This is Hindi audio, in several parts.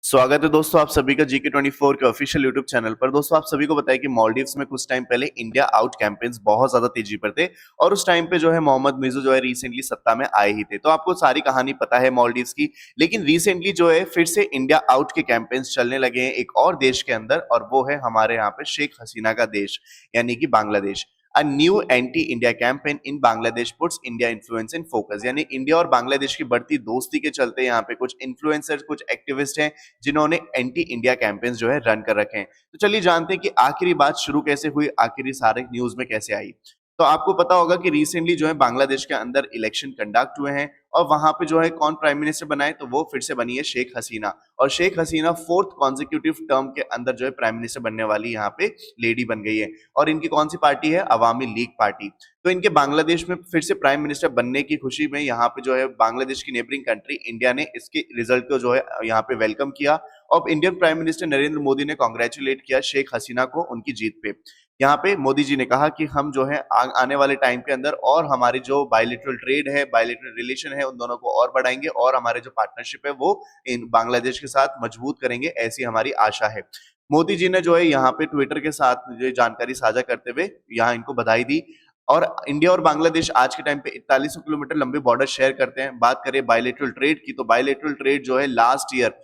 स्वागत है दोस्तों आप सभी का GK24 के ऑफिशियल यूट्यूब चैनल पर। दोस्तों आप सभी को बताया कि मालदीव्स में कुछ टाइम पहले इंडिया आउट कैंपेन्स बहुत ज्यादा तेजी पर थे और उस टाइम पे जो है मोहम्मद मिर्जू जो है रिसेंटली सत्ता में आए ही थे। तो आपको सारी कहानी पता है मालदीव्स की, लेकिन रिसेंटली जो है फिर से इंडिया आउट के कैंपेन्स चलने लगे हैं एक और देश के अंदर, और वो है हमारे यहाँ पे शेख हसीना का देश यानी कि Bangladesh. A new anti-India campaign in Bangladesh puts India influence in focus। यानी इंडिया और बांग्लादेश की बढ़ती दोस्ती के चलते यहाँ पे कुछ इन्फ्लुएंसर्स, कुछ एक्टिविस्ट हैं जिन्होंने एंटी इंडिया कैंपेन्स जो है रन कर रखे हैं। तो चलिए जानते हैं कि आखिर बात शुरू कैसे हुई, आखिर ये सारे न्यूज में कैसे आई। तो आपको पता होगा कि रिसेंटली जो है बांग्लादेश के अंदर इलेक्शन कंडक्ट हुए हैं और वहां पे जो है कौन प्राइम मिनिस्टर बनाए, तो वो फिर से बनी है शेख हसीना। और Sheikh Hasina fourth consecutive term के अंदर जो है प्राइम मिनिस्टर बनने वाली यहाँ पे लेडी बन गई है। और इनकी कौन सी पार्टी है? अवामी लीग पार्टी। तो इनके बांग्लादेश में फिर से प्राइम मिनिस्टर बनने की खुशी में यहाँ पे जो है बांग्लादेश की नेबरिंग कंट्री इंडिया ने इसके रिजल्ट को जो है यहाँ पे वेलकम किया और Indian prime minister Narendra Modi ने कॉन्ग्रेचुलेट किया शेख हसीना को उनकी जीत पे। यहाँ पे मोदी जी ने कहा कि हम जो है आने वाले टाइम के अंदर और हमारी जो बायलैटरल ट्रेड है, बायलैटरल रिलेशन है, उन दोनों को और बढ़ाएंगे और हमारे जो पार्टनरशिप है वो इन बांग्लादेश के साथ मजबूत करेंगे, ऐसी हमारी आशा है। मोदी जी ने जो है यहाँ पे ट्विटर के साथ ये जानकारी साझा करते हुए यहाँ इनको बधाई दी। और इंडिया और बांग्लादेश आज के टाइम पे 4100 किलोमीटर लंबे बॉर्डर शेयर करते हैं। बात करें बायलैटरल ट्रेड की, तो बायलैटरल ट्रेड जो है लास्ट ईयर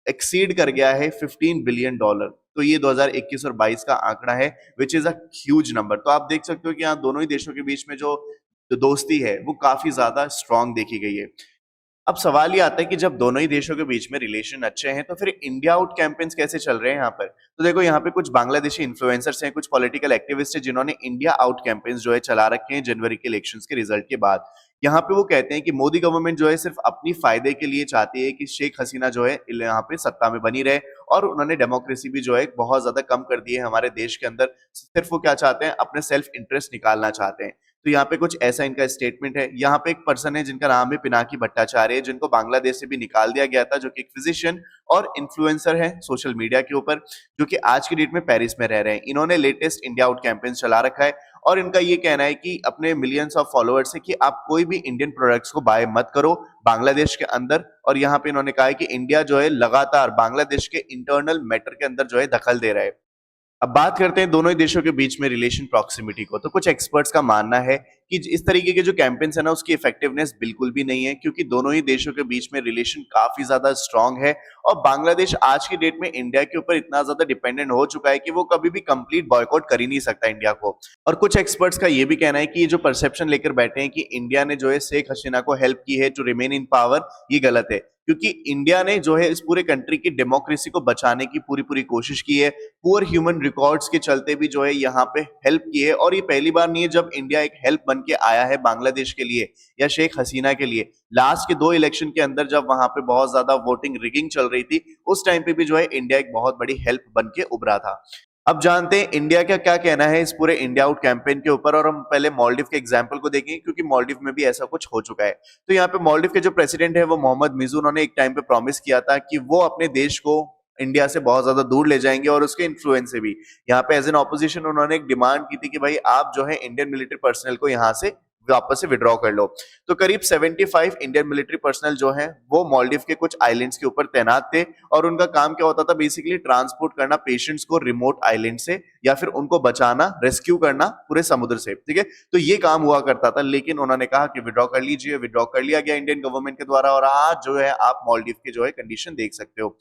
एक्सीड कर गया है $15 बिलियन। तो ये 2021 और 22 का आंकड़ा है, which is a huge number. तो आप देख सकते हो कि यहाँ दोनों ही देशों के बीच में जो दोस्ती है वो काफी ज्यादा स्ट्रांग देखी गई है। अब सवाल ये आता है कि जब दोनों ही देशों के बीच में रिलेशन अच्छे हैं तो फिर इंडिया आउट कैंपेन्स कैसे चल रहे हैं यहाँ पर? तो देखो यहाँ पे कुछ बांग्लादेशी इन्फ्लुएंसर्स हैं, कुछ पॉलिटिकल एक्टिविस्ट हैं जिन्होंने इंडिया आउट कैंपेन्स जो है चला रखे हैं जनवरी के इलेक्शंस के रिजल्ट के बाद। यहाँ पे वो कहते हैं कि मोदी गवर्नमेंट जो है सिर्फ अपनी फायदे के लिए चाहती है कि शेख हसीना जो है यहाँ पे सत्ता में बनी रहे, और उन्होंने डेमोक्रेसी भी जो है बहुत ज्यादा कम कर दी है हमारे देश के अंदर। सिर्फ वो क्या चाहते हैं? अपने सेल्फ इंटरेस्ट निकालना चाहते हैं। तो यहाँ पे कुछ ऐसा इनका स्टेटमेंट है। यहाँ पे एक पर्सन है जिनका नाम है पिनाकी भट्टाचार्य, जिनको बांग्लादेश से भी निकाल दिया गया था, जो कि एक फिजिशियन और इन्फ्लुएंसर है सोशल मीडिया के ऊपर, जो कि आज की डेट में पेरिस में रह रहे हैं। इन्होंने लेटेस्ट इंडिया आउट कैंपेन चला रखा है और इनका ये कहना है कि अपने मिलियंस ऑफ फॉलोअर्स से कि आप कोई भी इंडियन प्रोडक्ट्स को बाय मत करो बांग्लादेश के अंदर। और यहाँ पे इन्होंने कहा है कि इंडिया जो है लगातार बांग्लादेश के इंटरनल मैटर के अंदर जो है दखल दे रहा है। अब बात करते हैं दोनों ही देशों के बीच में रिलेशन प्रॉक्सिमिटी को। तो कुछ एक्सपर्ट्स का मानना है कि इस तरीके के जो कैंपेन्स है ना, उसकी इफेक्टिवनेस बिल्कुल भी नहीं है, क्योंकि दोनों ही देशों के बीच में रिलेशन काफी ज्यादा स्ट्रांग है और बांग्लादेश आज की डेट में इंडिया के ऊपर इतना ज्यादा डिपेंडेंट हो चुका है कि वो कभी भी कंप्लीट बॉयकॉट कर ही नहीं सकता इंडिया को। और कुछ एक्सपर्ट्स का ये भी कहना है कि ये जो परसेप्शन लेकर बैठे हैं कि इंडिया ने जो है शेख हसीना को हेल्प की है टू रिमेन इन पावर, ये गलत है, क्योंकि इंडिया ने जो है इस पूरे कंट्री की डेमोक्रेसी को बचाने की पूरी पूरी कोशिश की है। पुअर ह्यूमन रिकॉर्ड्स के चलते भी जो है यहाँ पे हेल्प की है, और ये पहली बार नहीं है जब इंडिया एक हेल्प बन के आया है बांग्लादेश के लिए या शेख हसीना के लिए। लास्ट के 2 इलेक्शन के अंदर जब वहां पे बहुत ज्यादा वोटिंग रिगिंग चल रही थी, उस टाइम पे भी जो है इंडिया एक बहुत बड़ी हेल्प बन के उभरा था। अब जानते हैं इंडिया का क्या कहना है इस पूरे इंडिया आउट कैंपेन के ऊपर, और हम पहले मालदीव के एग्जांपल को देखेंगे क्योंकि मालदीव में भी ऐसा कुछ हो चुका है। तो यहाँ पे मालदीव के जो प्रेसिडेंट है वो मोहम्मद मिर्जू, उन्होंने एक टाइम पे प्रॉमिस किया था कि वो अपने देश को इंडिया से बहुत ज्यादा दूर ले जाएंगे और उसके इन्फ्लुएंस से भी। यहाँ पे एज एन ऑपोजिशन उन्होंने एक डिमांड की थी कि भाई आप जो है इंडियन मिलिट्री पर्सनल को यहाँ से वापस से विड्रॉ कर लो। तो करीब 75 इंडियन मिलिट्री पर्सनल जो है वो मालदीव के कुछ आइलैंड्स के ऊपर तैनात थे, और उनका काम क्या होता था? बेसिकली ट्रांसपोर्ट करना पेशेंट्स को रिमोट आइलैंड से, या फिर उनको बचाना, रेस्क्यू करना पूरे समुद्र से। ठीक है, तो ये काम हुआ करता था, लेकिन उन्होंने कहा कि विड्रॉ कर लीजिए। विड्रॉ कर लिया गया इंडियन गवर्नमेंट के द्वारा, और आज जो है आप मालदीव के जो है कंडीशन देख सकते हो।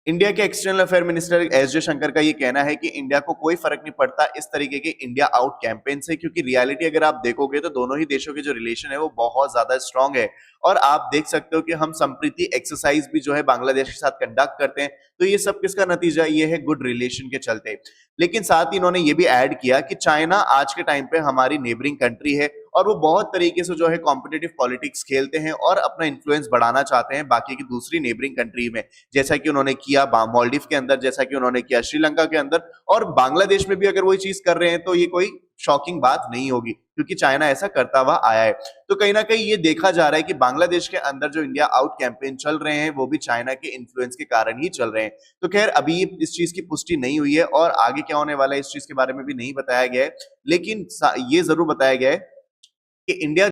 इंडिया के external affair minister S Jaishankar का ये कहना है कि इंडिया को कोई फर्क नहीं पड़ता इस तरीके के इंडिया आउट कैंपेन से, क्योंकि रियलिटी अगर आप देखोगे तो दोनों ही देशों के जो रिलेशन है वो बहुत ज्यादा स्ट्रांग है। और आप देख सकते हो कि हम संप्रीति एक्सरसाइज भी जो है बांग्लादेश के साथ कंडक्ट करते हैं। तो ये सब किसका नतीजा? ये है गुड रिलेशन के चलते। लेकिन साथ ही इन्होंने ये भी ऐड किया कि चाइना आज के टाइम पे हमारी नेबरिंग कंट्री है और वो बहुत तरीके से जो है कॉम्पिटिटिव पॉलिटिक्स खेलते हैं और अपना इन्फ्लुएंस बढ़ाना चाहते हैं बाकी की दूसरी नेबरिंग कंट्री में, जैसा कि उन्होंने किया मालदीव के अंदर, जैसा कि उन्होंने किया श्रीलंका के अंदर, और बांग्लादेश में भी अगर वही चीज कर रहे हैं तो ये कोई शॉकिंग बात नहीं होगी, क्योंकि चाइना ऐसा करता हुआ आया है। तो कहीं ना कहीं ये देखा जा रहा है कि बांग्लादेश के अंदर जो इंडिया आउट कैंपेन चल रहे हैं वो भी चाइना के इन्फ्लुएंस के कारण ही चल रहे हैं। तो खैर अभी इस चीज की पुष्टि नहीं हुई है और आगे क्या होने वाला है इस चीज के बारे में भी नहीं बताया गया है, लेकिन ये जरूर बताया गया है कि इंडिया